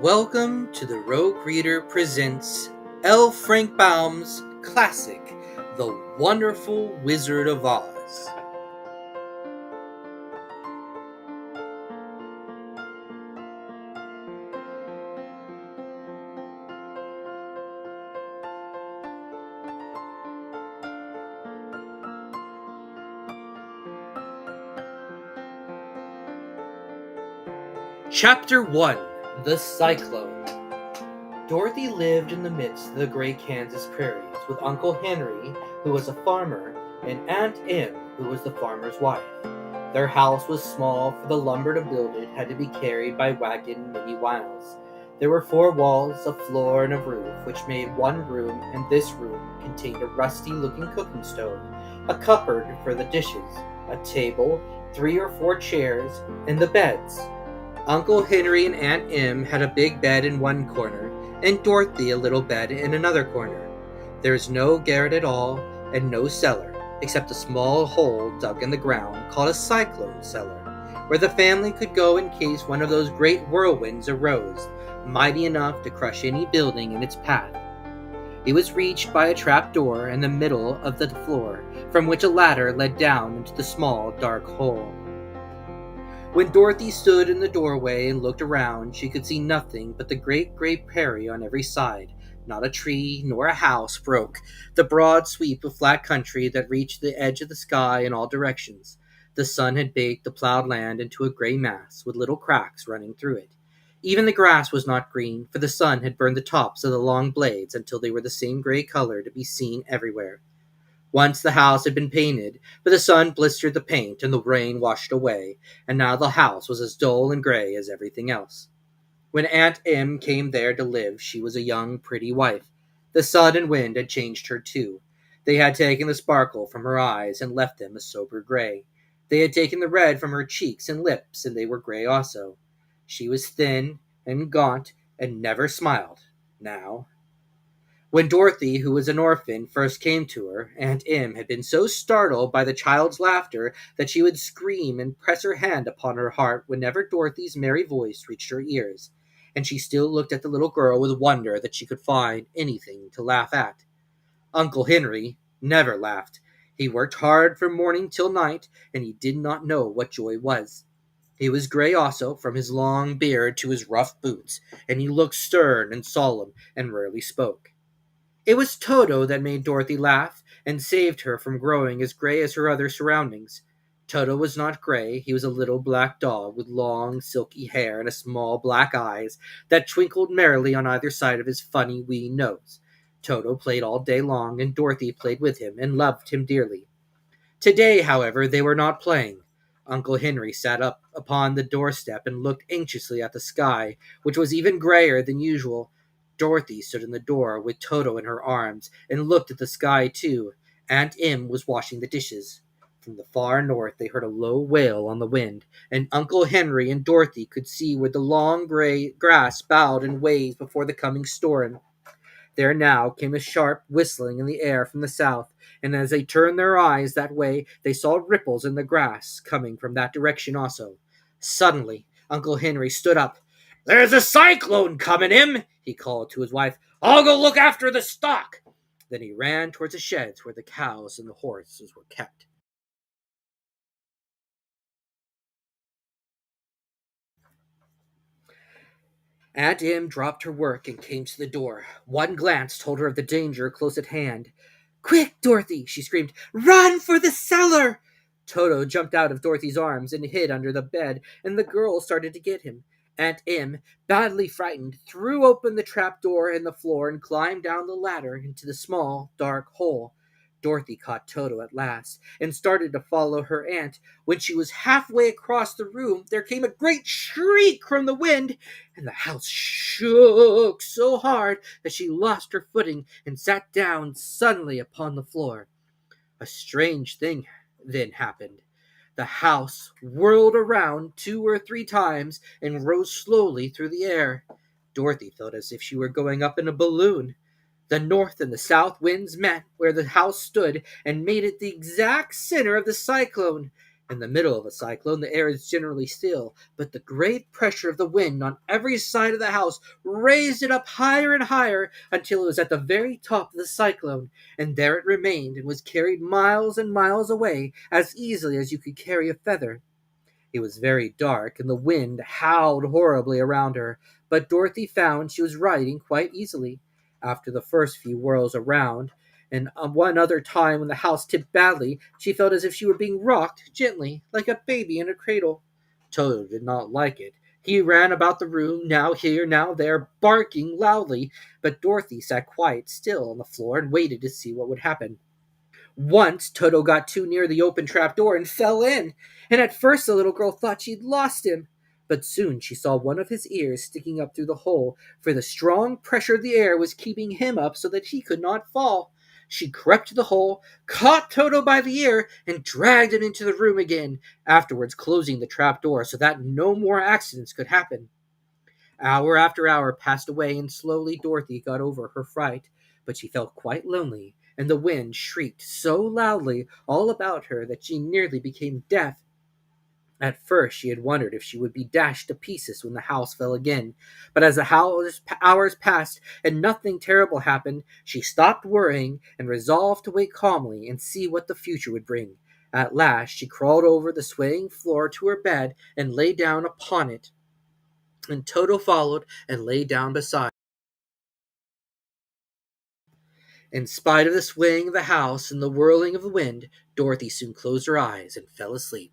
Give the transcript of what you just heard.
Welcome to the Rogue Reader presents L. Frank Baum's classic, The Wonderful Wizard of Oz. Chapter 1, The Cyclone. Dorothy lived in the midst of the great Kansas prairies with Uncle Henry, who was a farmer, and Aunt Em, who was the farmer's wife. Their house was small, for the lumber to build it had to be carried by wagon many miles. There were 4 walls, a floor, and a roof, which made one room, and this room contained a rusty-looking cooking stove, a cupboard for the dishes, a table, 3 or 4 chairs, and the beds. Uncle Henry and Aunt Em had a big bed in one corner, and Dorothy a little bed in another corner. There was no garret at all, and no cellar, except a small hole dug in the ground called a cyclone cellar, where the family could go in case one of those great whirlwinds arose, mighty enough to crush any building in its path. It was reached by a trap door in the middle of the floor, from which a ladder led down into the small, dark hole. When Dorothy stood in the doorway and looked around, she could see nothing but the great prairie on every side. Not a tree nor a house broke the broad sweep of flat country that reached the edge of the sky in all directions. The sun had baked the plowed land into a gray mass, with little cracks running through it. Even the grass was not green, for the sun had burned the tops of the long blades until they were the same gray color to be seen everywhere. Once the house had been painted, but the sun blistered the paint and the rain washed away, and now the house was as dull and gray as everything else. When Aunt Em came there to live, she was a young, pretty wife. The sun and wind had changed her too. They had taken the sparkle from her eyes and left them a sober gray. They had taken the red from her cheeks and lips, and they were gray also. She was thin and gaunt and never smiled, now. When Dorothy, who was an orphan, first came to her, Aunt Em had been so startled by the child's laughter that she would scream and press her hand upon her heart whenever Dorothy's merry voice reached her ears, and she still looked at the little girl with wonder that she could find anything to laugh at. Uncle Henry never laughed. He worked hard from morning till night, and he did not know what joy was. He was gray also, from his long beard to his rough boots, and he looked stern and solemn and rarely spoke. It was Toto that made Dorothy laugh and saved her from growing as gray as her other surroundings. Toto was not gray. He was a little black dog with long, silky hair and small black eyes that twinkled merrily on either side of his funny wee nose. Toto played all day long, and Dorothy played with him and loved him dearly. Today, however, they were not playing. Uncle Henry sat up upon the doorstep and looked anxiously at the sky, which was even grayer than usual. Dorothy stood in the door with Toto in her arms and looked at the sky too. Aunt Em was washing the dishes. From the far north they heard a low wail on the wind, and Uncle Henry and Dorothy could see where the long gray grass bowed and waved before the coming storm. There now came a sharp whistling in the air from the south, and as they turned their eyes that way, they saw ripples in the grass coming from that direction also. Suddenly, Uncle Henry stood up. "There's a cyclone coming, Em!" he called to his wife. "I'll go look after the stock." Then he ran towards the sheds where the cows and the horses were kept. Aunt Em dropped her work and came to the door. One glance told her of the danger close at hand. "Quick, Dorothy!" she screamed. "Run for the cellar!" Toto jumped out of Dorothy's arms and hid under the bed, and the girl started to get him. Aunt Em, badly frightened, threw open the trap door in the floor and climbed down the ladder into the small, dark hole. Dorothy caught Toto at last and started to follow her aunt. When she was halfway across the room, there came a great shriek from the wind, and the house shook so hard that she lost her footing and sat down suddenly upon the floor. A strange thing then happened. The house whirled around 2 or 3 times and rose slowly through the air. Dorothy felt as if she were going up in a balloon. The north and the south winds met where the house stood and made it the exact center of the cyclone, In the middle of a cyclone, the air is generally still, but the great pressure of the wind on every side of the house raised it up higher and higher until it was at the very top of the cyclone, and there it remained and was carried miles and miles away as easily as you could carry a feather. It was very dark, and the wind howled horribly around her, but Dorothy found she was riding quite easily. After the first few whirls around, and one other time when the house tipped badly, she felt as if she were being rocked gently, like a baby in a cradle. Toto did not like it. He ran about the room, now here, now there, barking loudly, but Dorothy sat quite still on the floor and waited to see what would happen. Once Toto got too near the open trap door and fell in, and at first the little girl thought she'd lost him. But soon she saw one of his ears sticking up through the hole, for the strong pressure of the air was keeping him up so that he could not fall. She crept to the hole, caught Toto by the ear, and dragged him into the room again, afterwards closing the trap door so that no more accidents could happen. Hour after hour passed away, and slowly Dorothy got over her fright, but she felt quite lonely, and the wind shrieked so loudly all about her that she nearly became deaf. At first she had wondered if she would be dashed to pieces when the house fell again, but as the hours passed and nothing terrible happened, she stopped worrying and resolved to wait calmly and see what the future would bring. At last she crawled over the swaying floor to her bed and lay down upon it, and Toto followed and lay down beside. In spite of the swaying of the house and the whirling of the wind, Dorothy soon closed her eyes and fell asleep.